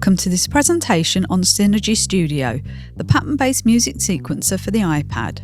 Welcome to this presentation on Synergy Studio, the pattern-based music sequencer for the iPad.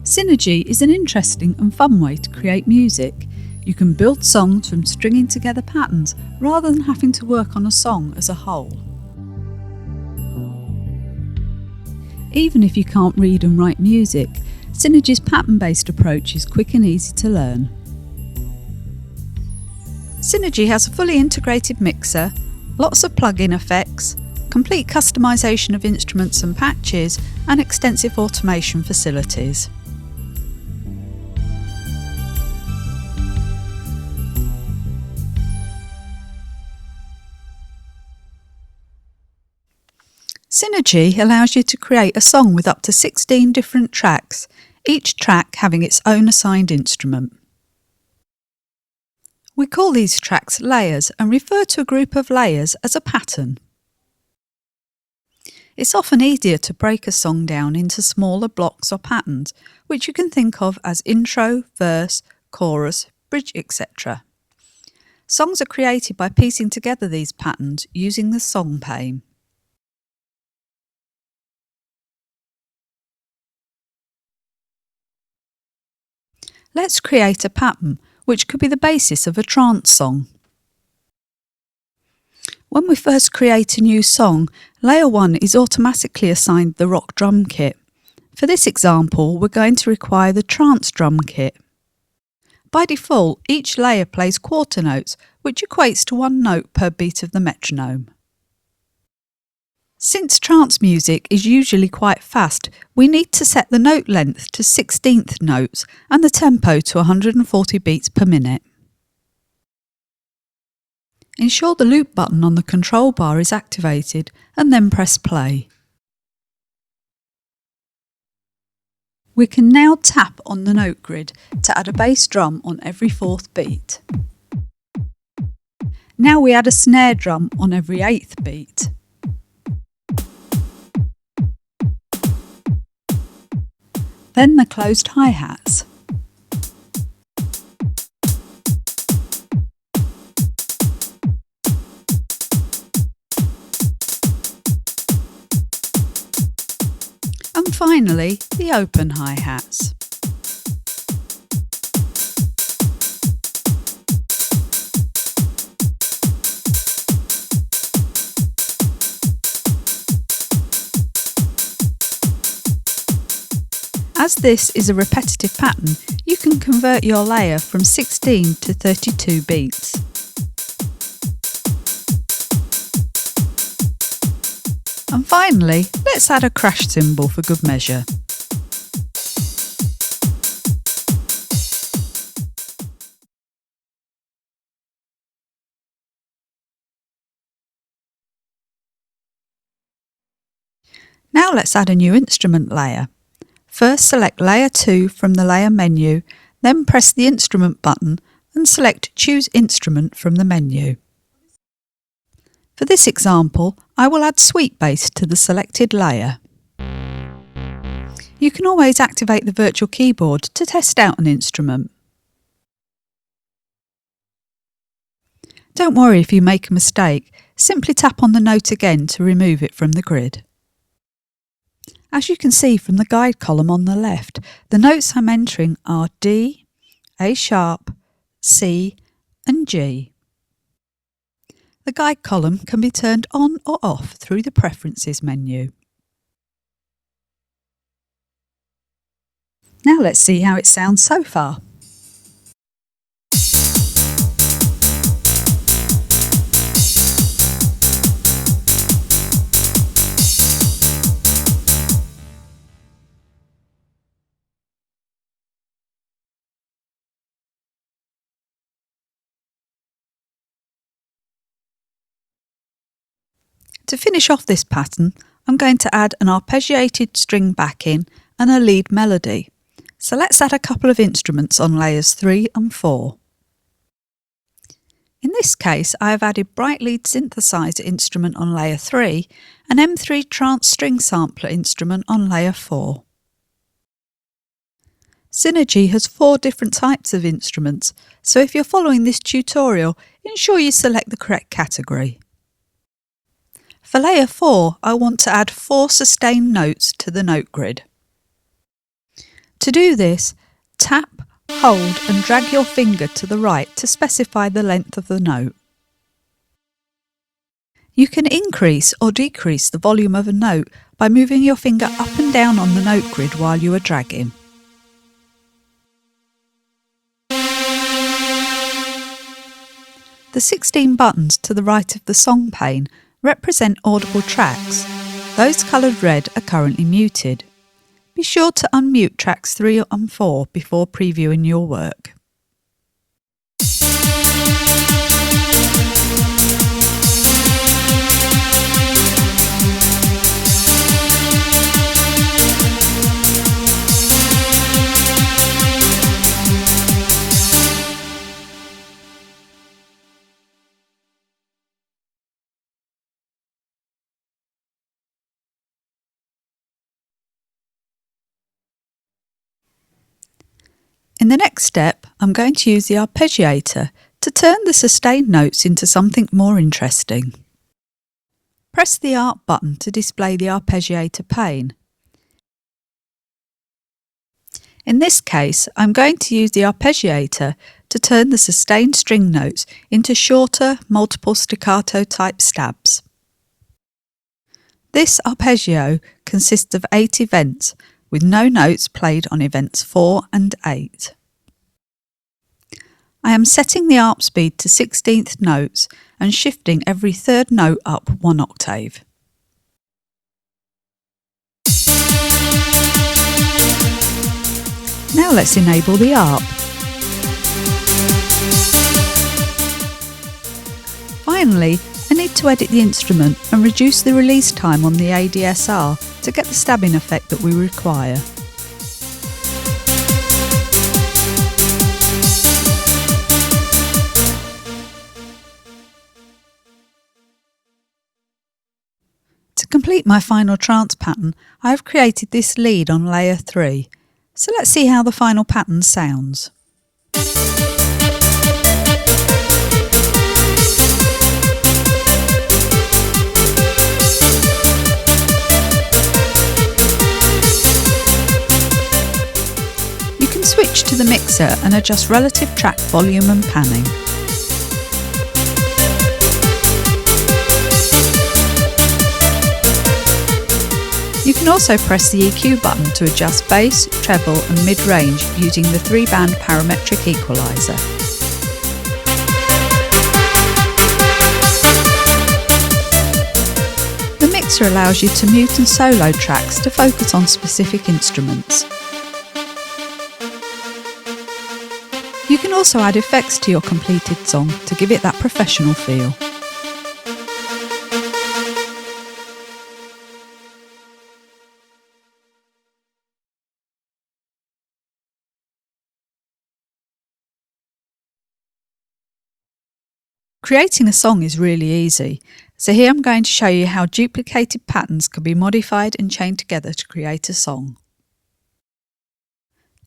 Synergy is an interesting and fun way to create music. You can build songs from stringing together patterns rather than having to work on a song as a whole. Even if you can't read and write music, Synergy's pattern-based approach is quick and easy to learn. Synergy has a fully integrated mixer, lots of plug-in effects, complete customization of instruments and patches, and extensive automation facilities. Synergy allows you to create a song with up to 16 different tracks, each track having its own assigned instrument. We call these tracks layers and refer to a group of layers as a pattern. It's often easier to break a song down into smaller blocks or patterns, which you can think of as intro, verse, chorus, bridge, etc. Songs are created by piecing together these patterns using the song pane. Let's create a pattern, which could be the basis of a trance song. When we first create a new song, Layer 1 is automatically assigned the rock drum kit. For this example, we're going to require the trance drum kit. By default, each layer plays quarter notes, which equates to one note per beat of the metronome. Since trance music is usually quite fast, we need to set the note length to 16th notes and the tempo to 140 beats per minute. Ensure the loop button on the control bar is activated and then press play. We can now tap on the note grid to add a bass drum on every fourth beat. Now we add a snare drum on every 8th beat. Then the closed hi-hats. And finally, the open hi-hats. As this is a repetitive pattern, you can convert your layer from 16 to 32 beats. And finally, let's add a crash cymbal for good measure. Now let's add a new instrument layer. First select Layer 2 from the Layer menu, then press the Instrument button and select Choose Instrument from the menu. For this example, I will add sweep bass to the selected layer. You can always activate the virtual keyboard to test out an instrument. Don't worry if you make a mistake, simply tap on the note again to remove it from the grid. As you can see from the guide column on the left, the notes I'm entering are D, A sharp, C and G. The guide column can be turned on or off through the Preferences menu. Now let's see how it sounds so far. To finish off this pattern, I'm going to add an arpeggiated string backing and a lead melody. So let's add a couple of instruments on layers 3 and 4. In this case, I have added bright lead synthesizer instrument on layer 3 and M3 trance string sampler instrument on layer 4. Synergy has 4 different types of instruments, so if you're following this tutorial, ensure you select the correct category. For layer 4, I want to add 4 sustained notes to the note grid. To do this, tap, hold and drag your finger to the right to specify the length of the note. You can increase or decrease the volume of a note by moving your finger up and down on the note grid while you are dragging. The 16 buttons to the right of the song pane represent audible tracks. Those coloured red are currently muted. Be sure to unmute tracks 3 and 4 before previewing your work. In the next step, I'm going to use the Arpeggiator to turn the sustained notes into something more interesting. Press the Art button to display the Arpeggiator pane. In this case, I'm going to use the Arpeggiator to turn the sustained string notes into shorter, multiple staccato type stabs. This arpeggio consists of 8 events, with no notes played on events 4 and 8. I am setting the arp speed to 16th notes and shifting every third note up 1 octave. Now let's enable the arp. Finally, I need to edit the instrument and reduce the release time on the ADSR to get the stabbing effect that we require. To complete my final trance pattern, I have created this lead on layer 3. So let's see how the final pattern sounds. You can switch to the mixer and adjust relative track volume and panning. You can also press the EQ button to adjust bass, treble and mid-range using the 3-band parametric equalizer. The mixer allows you to mute and solo tracks to focus on specific instruments. You can also add effects to your completed song to give it that professional feel. Creating a song is really easy, so here I'm going to show you how duplicated patterns can be modified and chained together to create a song.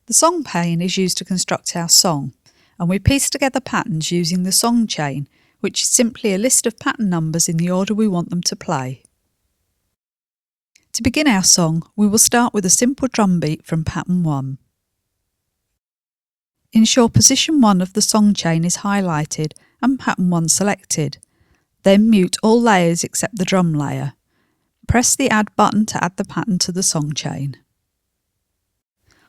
The song pane is used to construct our song, and we piece together patterns using the song chain, which is simply a list of pattern numbers in the order we want them to play. To begin our song, we will start with a simple drum beat from pattern 1. Ensure position 1 of the song chain is highlighted and pattern 1 selected. Then mute all layers except the drum layer. Press the Add button to add the pattern to the song chain.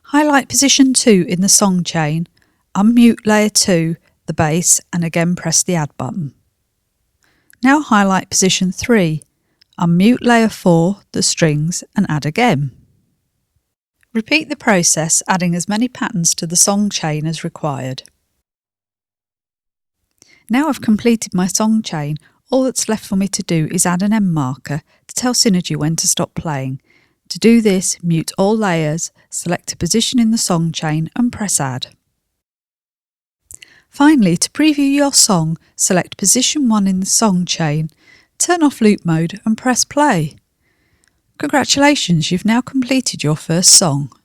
Highlight position 2 in the song chain, unmute layer 2, the bass, and again press the Add button. Now highlight position 3, unmute layer 4, the strings, and add again. Repeat the process, adding as many patterns to the song chain as required. Now I've completed my song chain, all that's left for me to do is add an end marker to tell Synergy when to stop playing. To do this, mute all layers, select a position in the song chain and press Add. Finally, to preview your song, select position 1 in the song chain, turn off loop mode and press play. Congratulations, you've now completed your first song.